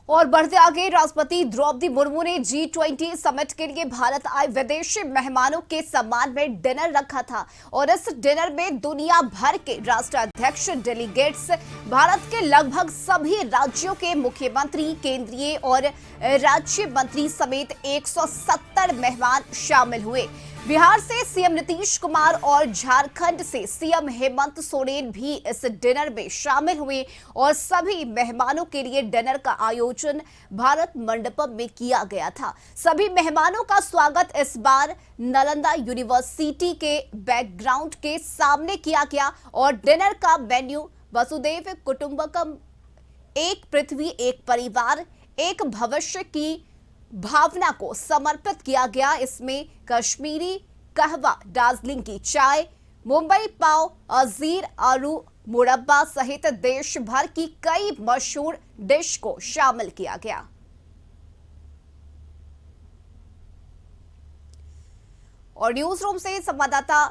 और बढ़ते आगे, राष्ट्रपति द्रौपदी मुर्मू ने G20 समिट के लिए भारत आए विदेशी मेहमानों के सम्मान में डिनर रखा था और इस डिनर में दुनिया भर के राष्ट्राध्यक्ष, डेलीगेट्स, भारत के लगभग सभी राज्यों के मुख्यमंत्री, केंद्रीय और राज्य मंत्री समेत 170 मेहमान शामिल हुए। बिहार से सीएम नीतीश कुमार और झारखंड से सीएम हेमंत सोरेन भी इस डिनर में शामिल हुए और सभी मेहमानों के लिए डिनर का आयोजन भारत मंडपम में किया गया था। सभी मेहमानों का स्वागत इस बार नालंदा यूनिवर्सिटी के बैकग्राउंड के सामने किया गया और डिनर का मेन्यू वसुधैव कुटुंबकम, एक पृथ्वी एक परिवार एक भविष्य की भावना को समर्पित किया गया। इसमें कश्मीरी कहवा, दार्जिलिंग की चाय, मुंबई पाव, अंजीर, आलू मुरब्बा सहित देश भर की कई मशहूर डिश को शामिल किया गया। और न्यूज रूम से संवाददाता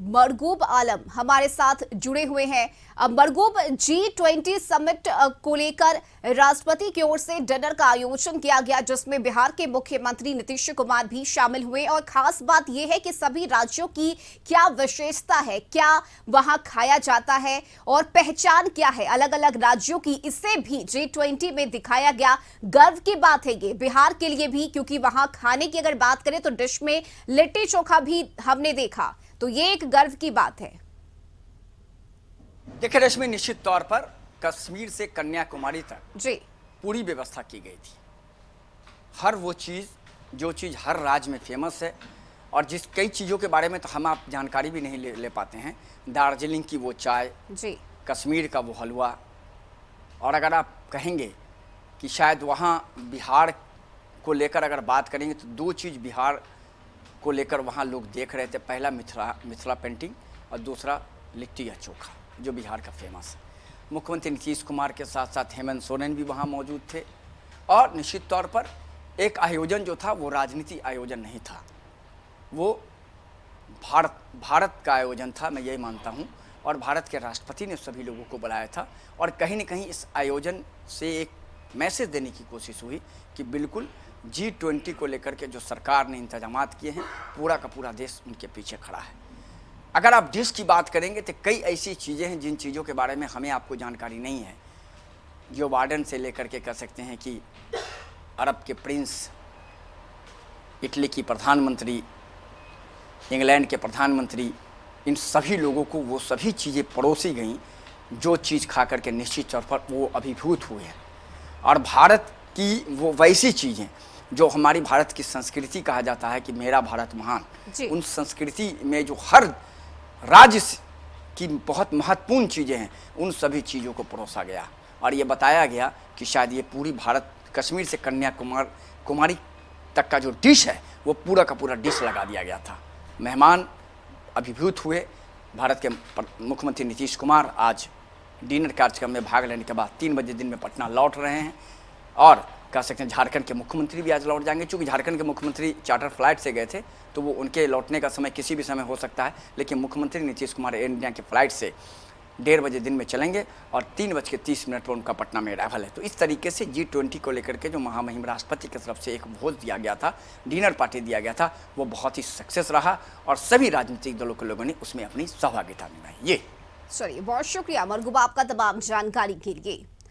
मरगूब आलम हमारे साथ जुड़े हुए हैं। मरगूब, G20 समिट को लेकर राष्ट्रपति की ओर से डिनर का आयोजन किया गया जिसमें बिहार के मुख्यमंत्री नीतीश कुमार भी शामिल हुए और खास बात यह है कि सभी राज्यों की क्या विशेषता है, क्या वहां खाया जाता है और पहचान क्या है अलग अलग राज्यों की, इसे भी G20 में दिखाया गया। गर्व की बात है ये बिहार के लिए भी, क्योंकि वहां खाने की अगर बात करें तो डिश में लिट्टी चोखा भी हमने देखा, तो ये एक गर्व की बात है। देखिए रश्मि, निश्चित तौर पर कश्मीर से कन्याकुमारी तक जी पूरी व्यवस्था की गई थी। हर वो चीज़ जो चीज़ हर राज्य में फेमस है और जिस कई चीज़ों के बारे में तो हम आप जानकारी भी नहीं ले पाते हैं। दार्जिलिंग की वो चाय जी, कश्मीर का वो हलवा, और अगर आप कहेंगे कि शायद वहाँ बिहार को लेकर अगर बात करेंगे तो दो चीज़ बिहार को लेकर वहाँ लोग देख रहे थे। पहला मिथिला पेंटिंग और दूसरा लिट्टी या चोखा जो बिहार का फेमस है। मुख्यमंत्री नीतीश कुमार के साथ साथ हेमंत सोरेन भी वहाँ मौजूद थे और निश्चित तौर पर एक आयोजन जो था वो राजनीति आयोजन नहीं था, वो भारत का आयोजन था, मैं यही मानता हूँ। और भारत के राष्ट्रपति ने सभी लोगों को बुलाया था और कहीं न कहीं इस आयोजन से एक मैसेज देने की कोशिश हुई कि बिल्कुल G20 को लेकर के जो सरकार ने इंतजामात किए हैं, पूरा का पूरा देश उनके पीछे खड़ा है। अगर आप डिश की बात करेंगे तो कई ऐसी चीज़ें हैं जिन चीज़ों के बारे में हमें आपको जानकारी नहीं है। जो बाइडेन से लेकर के कह सकते हैं कि अरब के प्रिंस, इटली की प्रधानमंत्री, इंग्लैंड के प्रधानमंत्री, इन सभी लोगों को वो सभी चीज़ें परोसी गईं जो चीज़ खा करके निश्चित तौर पर वो अभिभूत हुए हैं। और भारत की वो वैसी चीज़ें जो हमारी भारत की संस्कृति कहा जाता है कि मेरा भारत महान, उन संस्कृति में जो हर राज्य की बहुत महत्वपूर्ण चीज़ें हैं, उन सभी चीज़ों को परोसा गया और ये बताया गया कि शायद ये पूरी भारत, कश्मीर से कन्याकुमारी तक का जो डिश है वो पूरा का पूरा डिश लगा दिया गया था। मेहमान अभिभूत हुए। भारत के मुख्यमंत्री नीतीश कुमार आज डिनर कार्यक्रम में भाग लेने के बाद 3 बजे दिन में पटना लौट रहे हैं और कह सकते हैं झारखंड के मुख्यमंत्री भी आज लौट जाएंगे। चूँकि झारखंड के मुख्यमंत्री चार्टर फ्लाइट से गए थे तो वो उनके लौटने का समय किसी भी समय हो सकता है, लेकिन मुख्यमंत्री नीतीश कुमार एयर इंडिया की फ़्लाइट से 1:30 बजे दिन में चलेंगे और 3:30 पर उनका पटना में अराइवल है। तो इस तरीके से G20 को लेकर के जो महामहिम राष्ट्रपति की तरफ से एक भोज दिया गया था, डिनर पार्टी दिया गया था, वो बहुत ही सक्सेस रहा और सभी राजनीतिक दलों के लोगों ने उसमें अपनी सहभागिता निभाई। ये चलिए, बहुत शुक्रिया मरगूब आपका तमाम जानकारी के लिए।